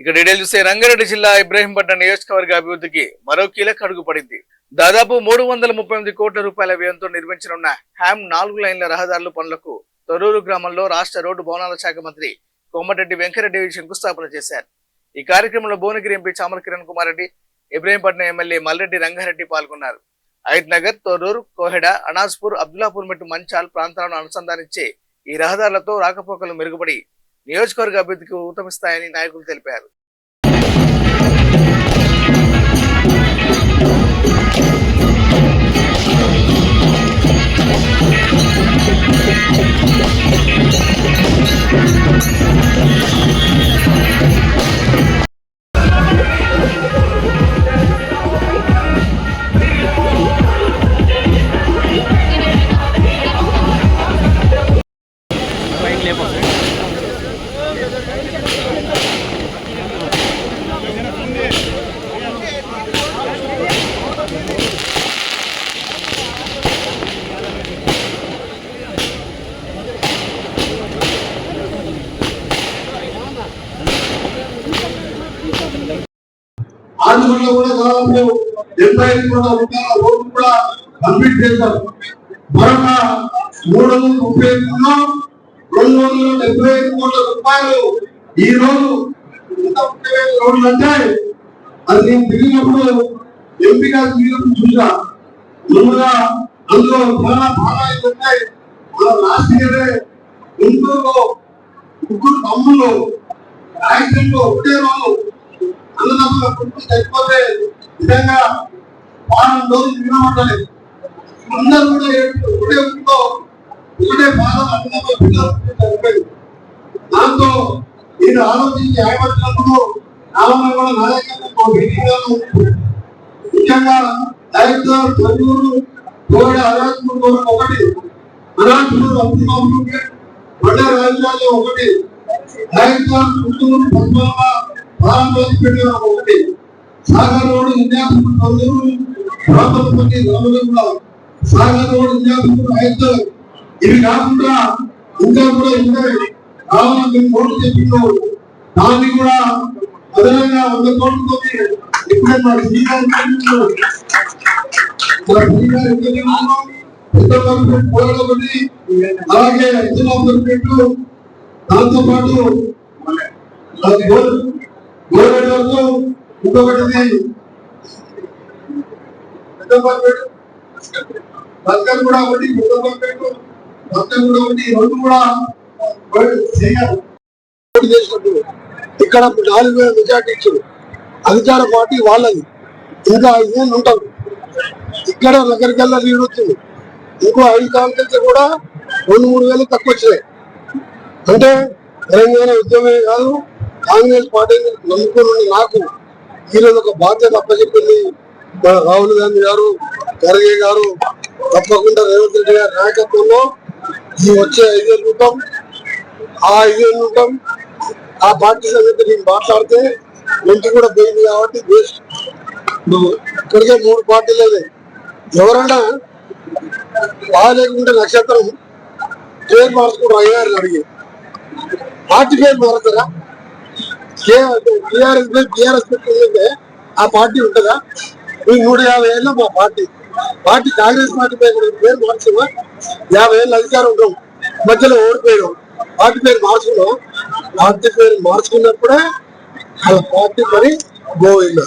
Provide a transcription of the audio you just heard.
ఇక డీటెయిల్ చూస్తే రంగారెడ్డి జిల్లా ఇబ్రహీంపట్నం నియోజకవర్గ అభివృద్ధికి మరో కీలక అడుగు పడింది. దాదాపు 338 కోట్ల రూపాయల వ్యయంతో నిర్మించనున్న హ్యామ్ 4 లైన్ల రహదారుల పనులకు తొర్రూరు గ్రామంలో రాష్ట్ర రోడ్డు భవనాల శాఖ మంత్రి కోమటిరెడ్డి వెంకటరెడ్డి శంకుస్థాపన చేశారు. ఈ కార్యక్రమంలో భువనగిరి ఎంపీ చామల కిరణ్ కుమార్ రెడ్డి, ఇబ్రహీంపట్నం ఎమ్మెల్యే మల్రెడ్డి రంగారెడ్డి పాల్గొన్నారు. అయత్ నగర్, తొర్రూరు, కోహెడ, అనాజ్పూర్, అబ్దుల్లాపూర్ మెట్టు, మంచాల్ ప్రాంతాలను అనుసంధానించే ఈ రహదారులతో రాకపోకలు మెరుగుపడి నియోజకవర్గ అభివృద్ధికి ఊతమిస్తాయని నాయకులు తెలిపారు. ఆంధ్రలో కూడా దాదాపు 75 కోట్ల రూపాయల రోడ్డు కూడా కంప్లీట్ చేశారు. మరొక 335 275 కోట్ల రూపాయలు ఈ రోజు రోడ్లు అంటే అది నేను తిరిగినప్పుడు ఎంపీగా తిరిగినప్పుడు చూసా. ముందుగా అందులో చాలా ఉంటాయి. మన లాస్ట్ ఇయర్ గుంటూరులో 3 తమ్ముళ్ళు యాక్సిడెంట్ ఒకటే రోజు అన్నదమ్ముల కుటుంబం చచ్చిపోతే విధంగా వారం రోజులు తినమంటారు. అందరూ కూడా ఒకటే ఊరిలో ఒకటే బాధ అన్నదమ్ముల పిల్లలు చనిపోయింది. దాంతో నేను ఆలోచించి ఆయబట్టినప్పుడు నామని కూడా నాయకులు ముఖ్యంగా డైరెక్టర్ తొర్రూరు, కోడ, అనాజ్పూర్ ఒకటి, అనాజ్పూర్ అబ్దుల్లాపూర్, బండ రాజరాజు ఒకటి, డైరెక్టర్ గుంటూరు పద్మనాభ ఒకటి, సాగర్ రోడ్ ఇంజాపూర్ తొర్రూరు, రామపల్లి రామలింగ, సాగర్ రోడ్ ఇంజాపూర్ అయితే ఇవి కాకుండా ఇంకా కూడా ఉన్నాయి. కావాలని కోట్లు చెప్పిండు. దాన్ని కూడా అదనంగా 100 కోట్లతో ఇప్పుడే మా ఒకటి, అలాగే అబ్దుల్లాపూర్ దాంతో పాటు గోరెడ్లకు ఇంకొకటి బతుకలు కూడా ఒకటి, బతుకలు కూడా ఒకటి, 2 కూడా చేసినట్టు ఇక్కడ 4,000 మెజార్టీ ఇచ్చారు. అధికార పార్టీ వాళ్ళది. ఇంకా 5 ఏళ్ళు ఉంటారు. ఇక్కడ నగరికల్లా లీడ్ వచ్చింది. ఇంకో 5 కాంగ్రెస్ కూడా 2-3 వేలు తక్కువ వచ్చినాయి. అంటే తెలంగాణ ఉద్యమే కాదు, కాంగ్రెస్ పార్టీని నమ్ముకుని నాకు ఈరోజు ఒక బాధ్యత అప్పచెప్పింది మన రాహుల్ గాంధీ గారు, ఖర్గే గారు. తప్పకుండా రేవంత్ రెడ్డి గారి నాయకత్వంలో ఈ వచ్చే 5 ఏళ్ళు ఉంటాం. ఆ 5 ఏళ్ళు ఉంటాం. ఆ పార్టీ సంగతి నేను మాట్లాడితే ఇంటి కూడా పోయింది కాబట్టి ఇక్కడికే 3 పార్టీలే. ఎవరైనా బాగాలేకుంటే నక్షత్రం పేరు మార్చుకుంటారు. అయ్యారు అడిగి పార్టీ పేరు మారుతారా? టీఆర్ఎస్ పెట్టిందంటే ఆ పార్టీ ఉంటుందా? 150 ఏళ్ళు మా పార్టీ కాంగ్రెస్ పార్టీ పేరు మార్చుకున్నా 50 ఏళ్ళు అధికారం ఉంటాం. మధ్యలో ఓడిపోయాం. పార్టీ పేరు మార్చుకున్నాం. పార్టీ పేరు మార్చుకున్నప్పుడే ఆ పార్టీ మరి గోవిందా.